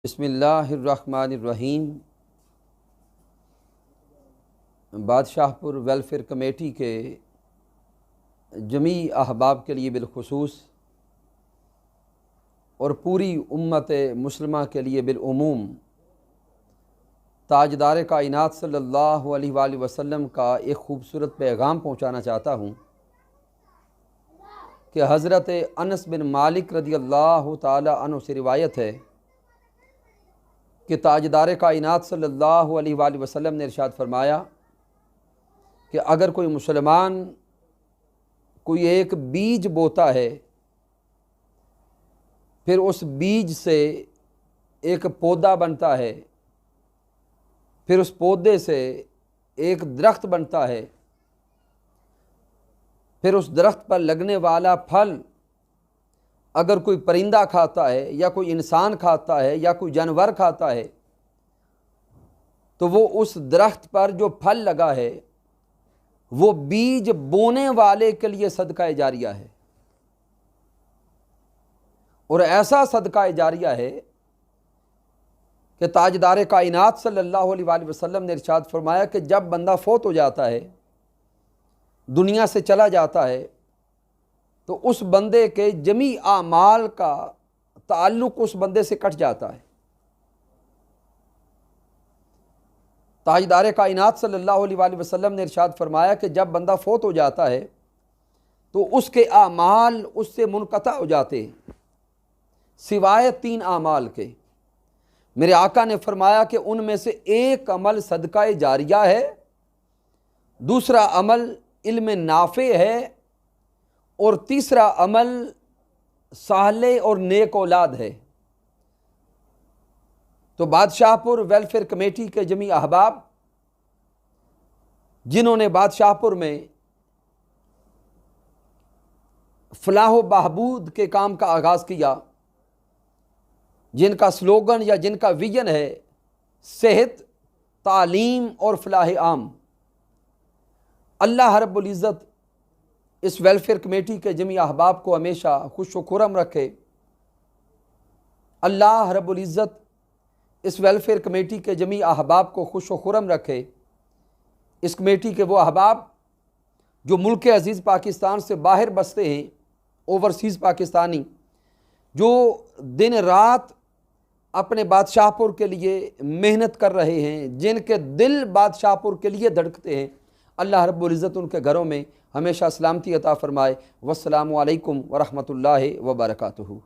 बिस्मिल्लाहिर्रहमानिर्रहीम। Badshahpur welfare committee के जमी अहबाब के लिए बिलखुसूस और पूरी उम्मत मुस्लिमा के लिए बिलउमूम ताजदार कायनात सल्लल्लाहु अलैहि वसल्लम का एक ख़ूबसूरत पैगाम पहुँचाना चाहता हूँ कि हज़रत अनस बिन मालिक रज़ियल्लाहु ताला अन्हु से रिवायत है कि ताजदार कायनात सल्लल्लाहु अलैहि वसल्लम ने इरशाद फरमाया कि अगर कोई मुसलमान कोई एक बीज बोता है, फिर उस बीज से एक पौधा बनता है, फिर उस पौधे से एक दरख्त बनता है, फिर उस दरख्त पर लगने वाला फल अगर कोई परिंदा खाता है या कोई इंसान खाता है या कोई जानवर खाता है, तो वो उस दरख्त पर जो फल लगा है वो बीज बोने वाले के लिए सदका जारिया है। और ऐसा सदका जारिया है कि ताजदार कायनात सल्लल्लाहु अलैहि वसल्लम ने इरशाद फरमाया कि जब बंदा फौत हो जाता है, दुनिया से चला जाता है, तो उस बंदे के जमी आमाल का ताल्लुक़ उस बंदे से कट जाता है। ताजदार कायनात सल्लल्लाहु अलैहि वसल्लम ने इरशाद फरमाया कि जब बंदा फौत हो जाता है तो उसके आमाल उससे मुनक़ता हो जाते हैं सिवाय 3 आमाल के। मेरे आका ने फरमाया कि उनमें से एक अमल सदका जारिया है, दूसरा अमल इल्म नाफ़े है और तीसरा अमल साले और नेक औलाद है। तो बादशाहपुर वेलफेयर कमेटी के जमी अहबाब जिन्होंने बादशाहपुर में फलाह बहबूद के काम का आगाज़ किया, जिनका स्लोगन या जिनका विजन है सेहत, तालीम और फलाह आम, अल्लाह रब्बुल इज़्ज़त इस वेलफेयर कमेटी के जमी अहबाब को हमेशा खुश व खुर्रम रखे। अल्लाह रब्बुल इज़्ज़त इस वेलफेयर कमेटी के जमी अहबाब को खुश व खुर्रम रखे। इस कमेटी के वो अहबाब जो मुल्क अज़ीज़ पाकिस्तान से बाहर बसते हैं, ओवरसीज़ पाकिस्तानी, जो दिन रात अपने बादशाहपुर के लिए मेहनत कर रहे हैं, जिनके दिल बादशाहपुर के लिए धड़कते हैं, अल्लाह रब्बुल इज़्ज़त उनके घरों में हमेशा सलामती अता फ़रमाए। वस्सलामु अलैकुम व रहमतुल्लाहि व बरकातुहू।